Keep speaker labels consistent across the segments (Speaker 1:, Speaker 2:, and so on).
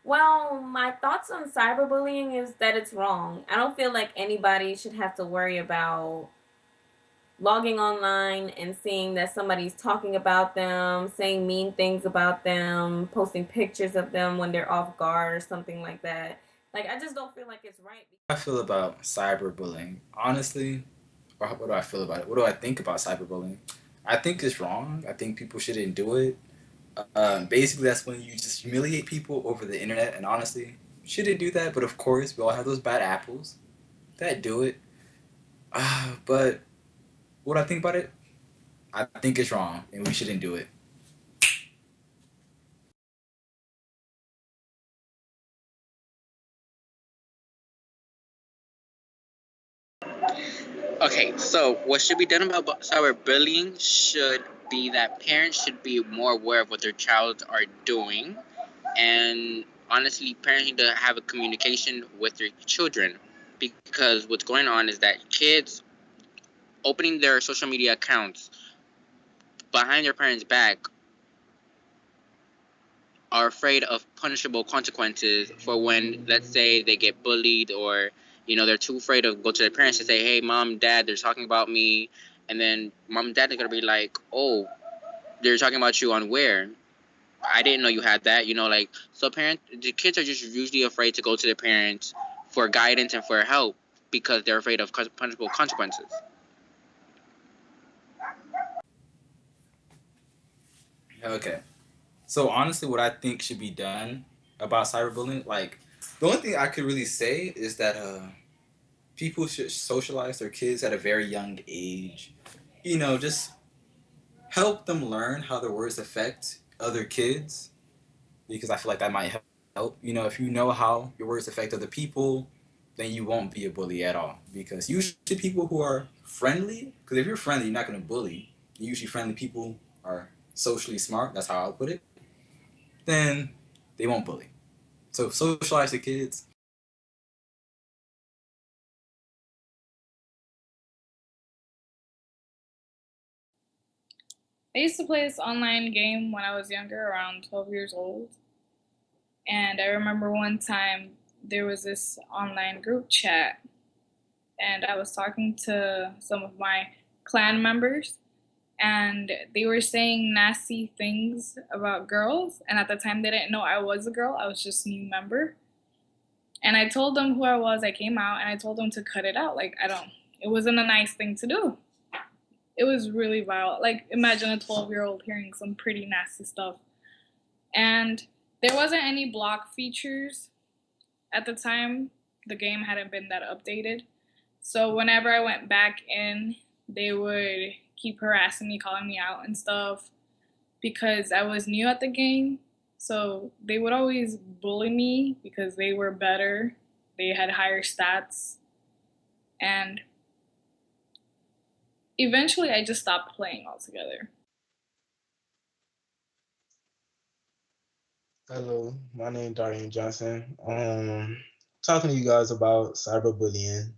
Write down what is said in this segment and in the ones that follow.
Speaker 1: Well, my thoughts on cyberbullying is that it's wrong. I don't feel like anybody should have to worry about logging online and seeing that somebody's talking about them, saying mean things about them, posting pictures of them when they're off guard or something like that. Like, I just don't feel like it's right.
Speaker 2: I feel about cyberbullying. Honestly, or what do I feel about it? What do I think about cyberbullying? I think it's wrong. I think people shouldn't do it. Basically, that's when you just humiliate people over the internet, and honestly, shouldn't do that. But of course, we all have those bad apples that do it. But what do I think about it? I think it's wrong, and we shouldn't do it.
Speaker 3: Okay, so what should be done about cyberbullying should be that parents should be more aware of what their child are doing, and honestly, parents need to have a communication with their children because what's going on is that kids opening their social media accounts behind their parents' back are afraid of punishable consequences for when, let's say, they get bullied or they're too afraid to go to their parents and say, "Hey, mom, dad, they're talking about me," and then mom and dad are gonna be like, "Oh, they're talking about you on where? I didn't know you had that." Like so, the kids are just usually afraid to go to their parents for guidance and for help because they're afraid of punishable consequences.
Speaker 2: Okay. So honestly, what I think should be done about cyberbullying, like the only thing I could really say is that people should socialize their kids at a very young age. Just help them learn how their words affect other kids because I feel like that might help. If you know how your words affect other people, then you won't be a bully at all. Because usually people who are friendly, because if you're friendly, you're not going to bully. Usually friendly people are socially smart. That's how I'll put it. Then they won't bully. So socialize the kids.
Speaker 4: I used to play this online game when I was younger, around 12 years old. And I remember one time there was this online group chat, and I was talking to some of my clan members, and they were saying nasty things about girls. And at the time, they didn't know I was a girl, I was just a new member. And I told them who I was. I came out and I told them to cut it out. Like, it wasn't a nice thing to do. It was really vile. Like, imagine a 12-year-old hearing some pretty nasty stuff. And there wasn't any block features at the time. The game hadn't been that updated. So whenever I went back in, they would keep harassing me, calling me out and stuff because I was new at the game. So they would always bully me because they were better. They had higher stats. And eventually I just stopped playing altogether.
Speaker 5: Hello, my name is Darian Johnson. Talking to you guys about cyberbullying.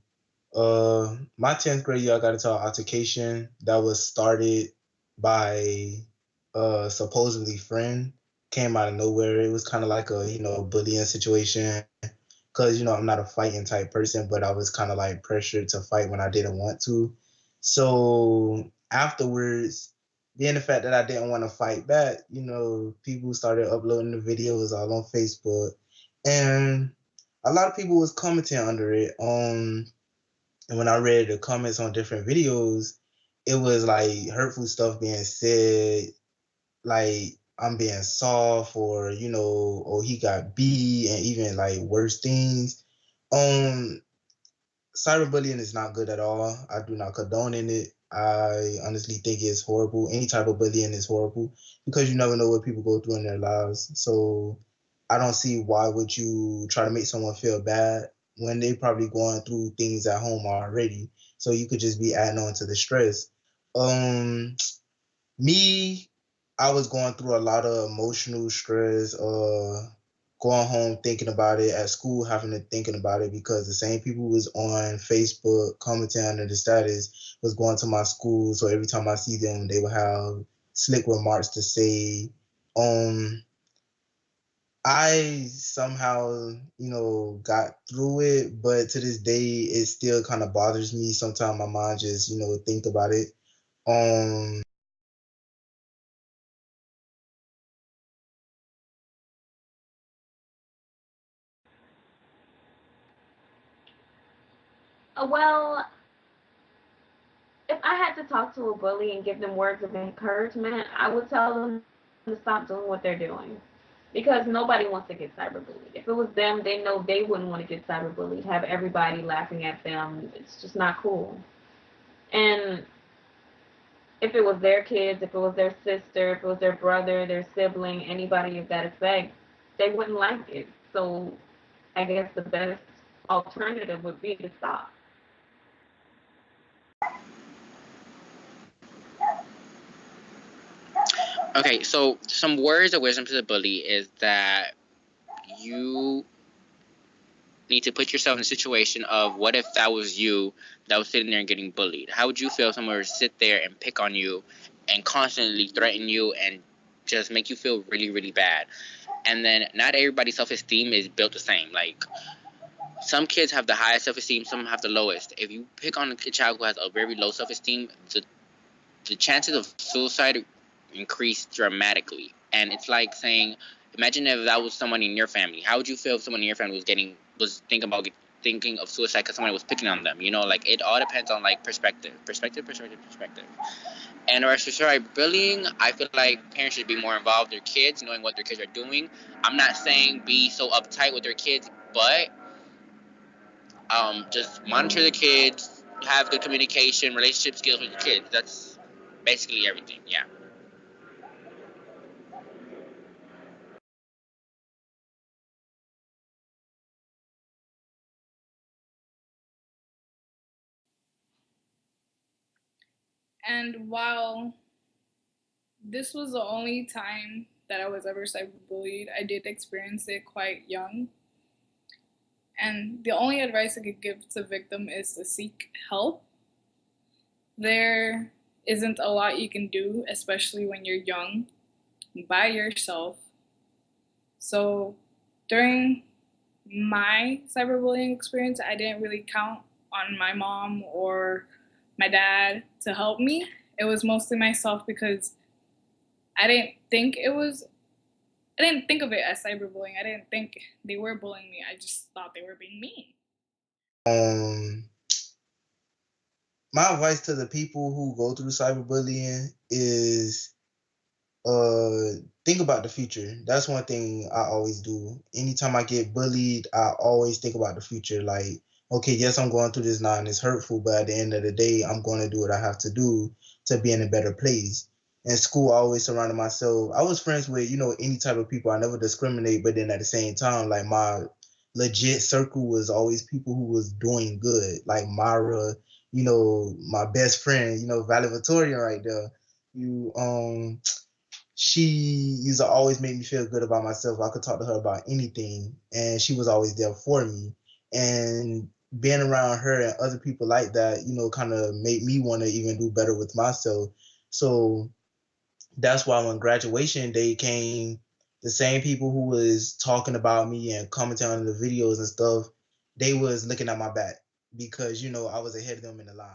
Speaker 5: My 10th grade year, I got into an altercation that was started by a supposedly friend. Came out of nowhere. It was kind of like a bullying situation because I'm not a fighting type person, but I was kind of like pressured to fight when I didn't want to. So afterwards, being the fact that I didn't want to fight back, people started uploading the videos all on Facebook, and a lot of people was commenting under it. And when I read the comments on different videos, it was like hurtful stuff being said, like I'm being soft, or or he got beat, and even like worse things. Um, Cyberbullying is not good at all. I do not condone in it. I honestly think it's horrible. Any type of bullying is horrible because you never know what people go through in their lives. So I don't see why would you try to make someone feel bad when they probably going through things at home already. So you could just be adding on to the stress. Um, Me, I was going through a lot of emotional stress, going home thinking about it, at school having to thinking about it because the same people who was on Facebook commenting under the status was going to my school. So every time I see them, they would have slick remarks to say. Um, I somehow, got through it, but to this day, it still kind of bothers me. Sometimes my mind just, think about it. Um,
Speaker 1: Well, if I had to talk to a bully and give them words of encouragement, I would tell them to stop doing what they're doing. Because nobody wants to get cyberbullied. If it was them, they know they wouldn't want to get cyberbullied, have everybody laughing at them. It's just not cool. And if it was their kids, if it was their sister, if it was their brother, their sibling, anybody of that effect, they wouldn't like it. So I guess the best alternative would be to stop.
Speaker 3: Okay, so some words of wisdom to the bully is that you need to put yourself in a situation of what if that was you that was sitting there and getting bullied? How would you feel if someone were to sit there and pick on you and constantly threaten you and just make you feel really, really bad? And then not everybody's self-esteem is built the same. Like, some kids have the highest self-esteem, some have the lowest. If you pick on a child who has a very low self-esteem, the chances of suicide increase dramatically. And it's like saying, imagine if that was someone in your family. How would you feel if someone in your family was thinking of suicide because someone was picking on them? Like, it all depends on like perspective. And as for cyberbullying, I feel like parents should be more involved with their kids, knowing what their kids are doing. I'm not saying be so uptight with their kids, but just monitor the kids, have good communication, relationship skills with your kids. That's basically everything. Yeah.
Speaker 4: And while this was the only time that I was ever cyberbullied, I did experience it quite young. And the only advice I could give to victim is to seek help. There isn't a lot you can do, especially when you're young, by yourself. So during my cyberbullying experience, I didn't really count on my mom or my dad to help me. It was mostly myself because I didn't think it was I didn't think of it as cyberbullying. I didn't think they were bullying me. I just thought they were being mean.
Speaker 5: um, my advice to the people who go through cyberbullying is think about the future. That's one thing I always do. Anytime I get bullied, I always think about the future. Like, okay, yes, I'm going through this now and it's hurtful, but at the end of the day, I'm going to do what I have to do to be in a better place. In school, I always surrounded myself. I was friends with, any type of people. I never discriminate, but then at the same time, like my legit circle was always people who was doing good. Like Mara, my best friend, valedictorian right there. You she used to always make me feel good about myself. I could talk to her about anything, and she was always there for me. And being around her and other people like that, kind of made me want to even do better with myself. So that's why when graduation day came, the same people who was talking about me and commenting on the videos and stuff, they was looking at my back because I was ahead of them in the line.